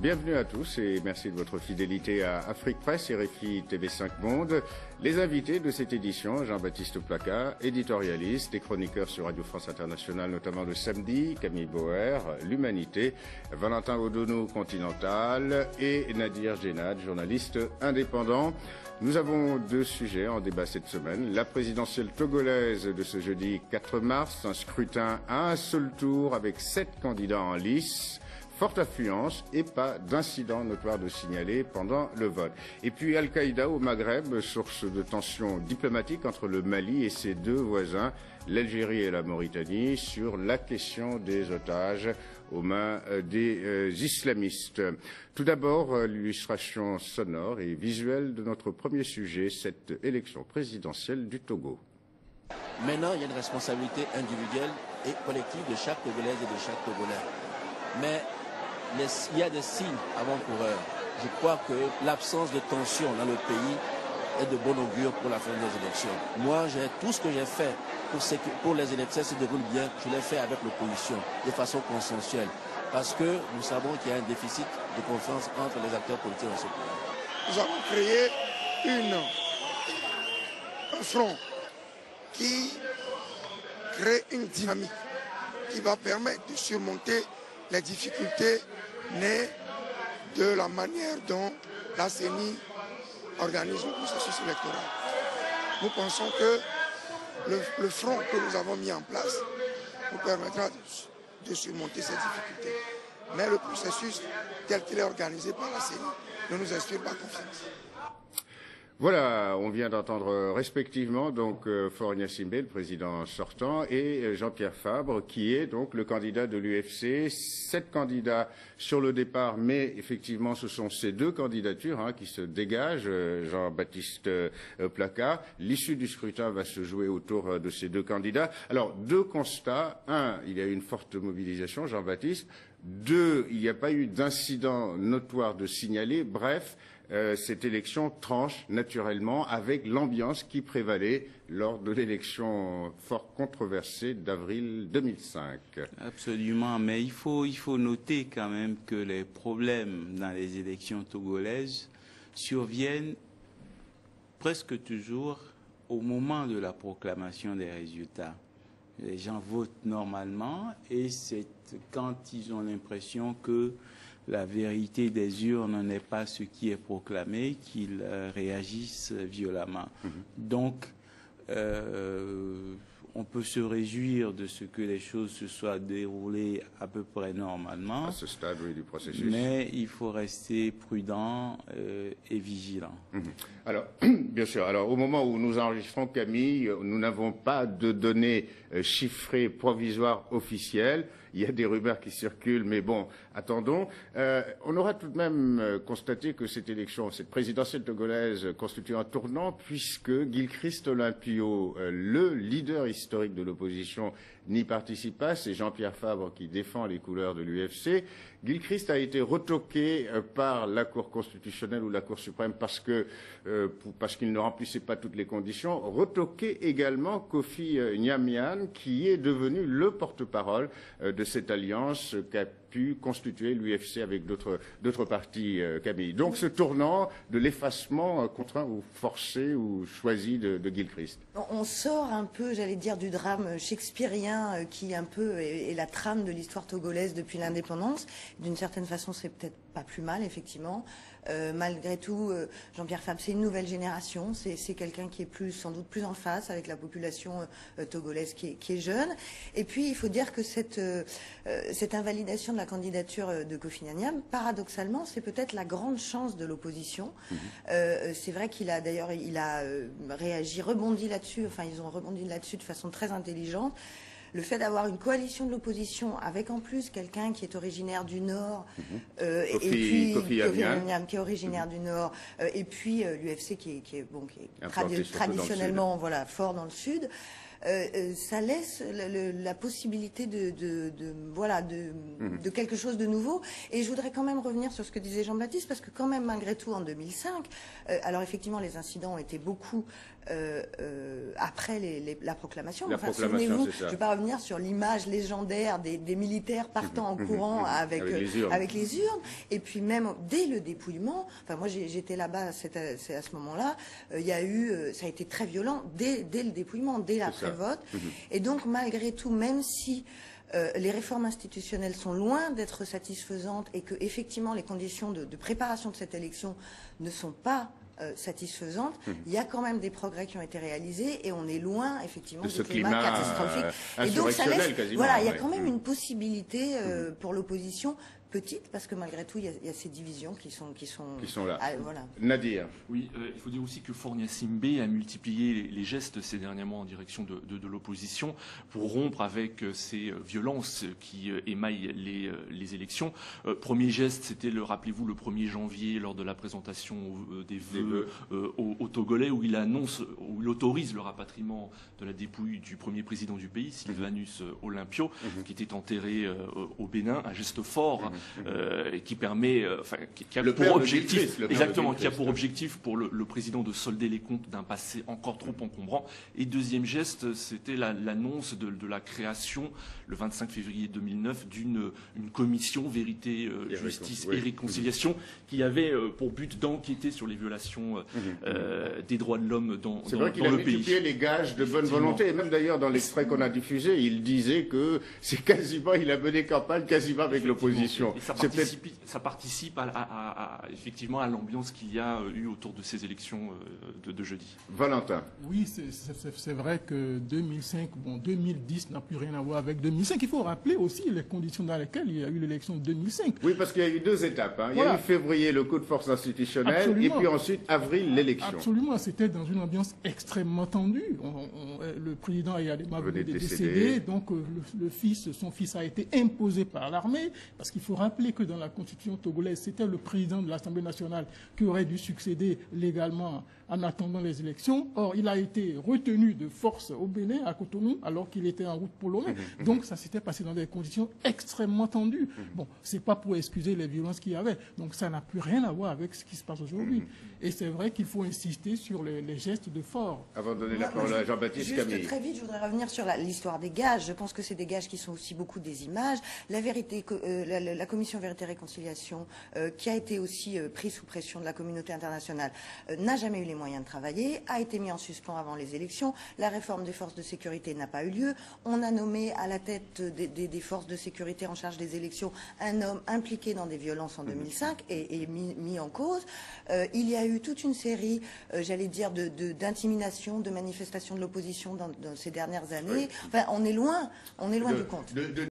Bienvenue à tous et merci de votre fidélité à Afrique Presse et RFI TV5 Monde. Les invités de cette édition, Jean-Baptiste Placas, éditorialiste et chroniqueur sur Radio France Internationale, notamment le samedi, Camille Bauer, L'Humanité, Valentin Odono, Continental et Nadir Djenad, journaliste indépendant. Nous avons deux sujets en débat cette semaine. La présidentielle togolaise de ce jeudi 4 mars, un scrutin à un seul tour avec 7 candidats en lice. Forte affluence et pas d'incidents notoires de signaler pendant le vote. Et puis Al-Qaïda au Maghreb, source de tensions diplomatiques entre le Mali et ses deux voisins, l'Algérie et la Mauritanie, sur la question des otages aux mains des islamistes. Tout d'abord, l'illustration sonore et visuelle de notre premier sujet, cette élection présidentielle du Togo. Maintenant, il y a une responsabilité individuelle et collective de chaque Togolaise et de chaque Togolais. Mais il y a des signes avant-coureurs. Je crois que l'absence de tension dans le pays est de bon augure pour la fin des élections. Moi, tout ce que j'ai fait pour les élections se déroulent bien. Je l'ai fait avec l'opposition, de façon consensuelle. Parce que nous savons qu'il y a un déficit de confiance entre les acteurs politiques dans ce pays. Nous avons créé un front qui crée une dynamique qui va permettre de surmonter les difficultés nées de la manière dont la CENI organise le processus électoral. Nous pensons que le front que nous avons mis en place nous permettra de surmonter ces difficultés. Mais le processus tel qu'il est organisé par la CENI ne nous inspire pas confiance. Voilà, on vient d'entendre respectivement donc Faure Gnassingbé, le président sortant, et Jean-Pierre Fabre, qui est donc le candidat de l'UFC. 7 candidats sur le départ, mais effectivement, ce sont ces deux candidatures qui se dégagent. Jean-Baptiste Placas. L'issue du scrutin va se jouer autour de ces deux candidats. Alors, deux constats. Un, il y a eu une forte mobilisation, Jean-Baptiste. Deux, il n'y a pas eu d'incident notoire de signaler. Bref, cette élection tranche naturellement avec l'ambiance qui prévalait lors de l'élection fort controversée d'avril 2005. Absolument, mais il faut noter quand même que les problèmes dans les élections togolaises surviennent presque toujours au moment de la proclamation des résultats. Les gens votent normalement et c'est quand ils ont l'impression que la vérité des urnes n'est pas ce qui est proclamé qu'ils réagissent violemment. Donc, on peut se réjouir de ce que les choses se soient déroulées à peu près normalement. À ce stade, oui, du processus. Mais il faut rester prudent et vigilant. Alors, bien sûr, alors au moment où nous enregistrons, Camille, nous n'avons pas de données chiffrées provisoires officielles. Il y a des rumeurs qui circulent, mais bon, attendons. On aura tout de même constaté que cette élection, cette présidentielle togolaise constitue un tournant puisque Gilchrist Olympio, le leader historique de l'opposition, n'y participe pas. C'est Jean-Pierre Fabre qui défend les couleurs de l'UFC. Gilchrist a été retoqué par la Cour constitutionnelle ou la Cour suprême parce qu'il ne remplissait pas toutes les conditions. Retoqué également Kofi Gnamyan, qui est devenu le porte-parole de cette alliance qu'a pu constituer l'UFC avec d'autres partis, Camille. Donc ce tournant de l'effacement contraint ou forcé ou choisi de Gilchrist. On sort un peu, j'allais dire, du drame shakespearien qui un peu est la trame de l'histoire togolaise depuis l'indépendance. D'une certaine façon, c'est peut-être pas plus mal, effectivement. Malgré tout, Jean-Pierre Fabre, c'est une nouvelle génération. C'est quelqu'un qui est sans doute plus en face avec la population togolaise qui est jeune. Et puis, il faut dire que cette invalidation de la candidature de Kofi Gnamyan, paradoxalement, c'est peut-être la grande chance de l'opposition. C'est vrai qu'il a d'ailleurs, rebondi là-dessus. Enfin, ils ont rebondi là-dessus de façon très intelligente. Le fait d'avoir une coalition de l'opposition avec en plus quelqu'un qui est originaire du Nord, et puis Kofi Gnamyan qui est originaire du Nord, et puis l'UFC qui est traditionnellement fort dans le Sud. Ça laisse la possibilité de quelque chose de nouveau. Et je voudrais quand même revenir sur ce que disait Jean-Baptiste, parce que quand même, malgré tout, en 2005, alors effectivement, les incidents ont été beaucoup après la proclamation. La enfin, proclamation, souvenez-vous, c'est ça. je ne vais pas revenir sur l'image législaire des militaires partant en courant avec les urnes. Et puis même dès le dépouillement, enfin moi j'étais là-bas, c'est à ce moment-là, il y a eu, ça a été très violent dès le dépouillement, dès l'après-vote. Et donc malgré tout, même si les réformes institutionnelles sont loin d'être satisfaisantes et que effectivement les conditions de préparation de cette élection ne sont pas satisfaisante, il y a quand même des progrès qui ont été réalisés et on est loin effectivement de ce climat catastrophique. Et donc ça laisse, voilà, il y a quand même une possibilité pour l'opposition, petite, parce que malgré tout, il y a ces divisions qui sont là. Voilà. Nadir. Oui, il faut dire aussi que Fornia Simbe a multiplié les gestes ces derniers mois en direction de l'opposition pour rompre avec ces violences qui émaillent les élections. Premier geste, c'était, rappelez-vous, le 1er janvier, lors de la présentation des vœux aux Togolais, où il autorise le rapatriement de la dépouille du premier président du pays, Sylvanus Olympio, qui était enterré au Bénin, un geste fort. Qui permet, qui a pour objectif, qui a pour objectif pour le président de solder les comptes d'un passé encore trop encombrant. Et deuxième geste, c'était l'annonce de la création, le 25 février 2009, d'une commission vérité, justice et réconciliation qui avait pour but d'enquêter sur les violations des droits de l'homme dans le pays. C'est vrai qu'il a multiplié les gages de bonne volonté. Et même d'ailleurs, dans l'extrait qu'on a diffusé, il disait que c'est quasiment, il a mené campagne quasiment avec l'opposition. Et ça participe effectivement à l'ambiance qu'il y a eu autour de ces élections de jeudi. Valentin. Oui, c'est vrai que 2010 n'a plus rien à voir avec 2005. Il faut rappeler aussi les conditions dans lesquelles il y a eu l'élection de 2005. Oui, parce qu'il y a eu 2 étapes. Il y a eu février, le coup de force institutionnel, et puis ensuite avril, l'élection. Absolument, c'était dans une ambiance extrêmement tendue. Le président Eyadema venait de décéder, donc son fils a été imposé par l'armée, parce qu'il faut rappeler que dans la constitution togolaise, c'était le président de l'Assemblée nationale qui aurait dû succéder légalement en attendant les élections. Or, il a été retenu de force au Bénin, à Cotonou, alors qu'il était en route pour Lomé. Donc, ça s'était passé dans des conditions extrêmement tendues. Bon, c'est pas pour excuser les violences qu'il y avait. Donc, ça n'a plus rien à voir avec ce qui se passe aujourd'hui. Et c'est vrai qu'il faut insister sur les gestes de fort. Avant de donner la parole à Jean-Baptiste Camille. Juste très vite, je voudrais revenir sur l'histoire des gages. Je pense que c'est des gages qui sont aussi beaucoup des images. La commission Vérité et Réconciliation, qui a été aussi prise sous pression de la communauté internationale, n'a jamais eu les moyens de travailler, a été mis en suspens avant les élections. La réforme des forces de sécurité n'a pas eu lieu. On a nommé à la tête des forces de sécurité en charge des élections un homme impliqué dans des violences en 2005 et mis en cause. Il y a eu toute une série, j'allais dire, d'intimidations, de manifestations de l'opposition dans ces dernières années. Enfin, on est loin du compte.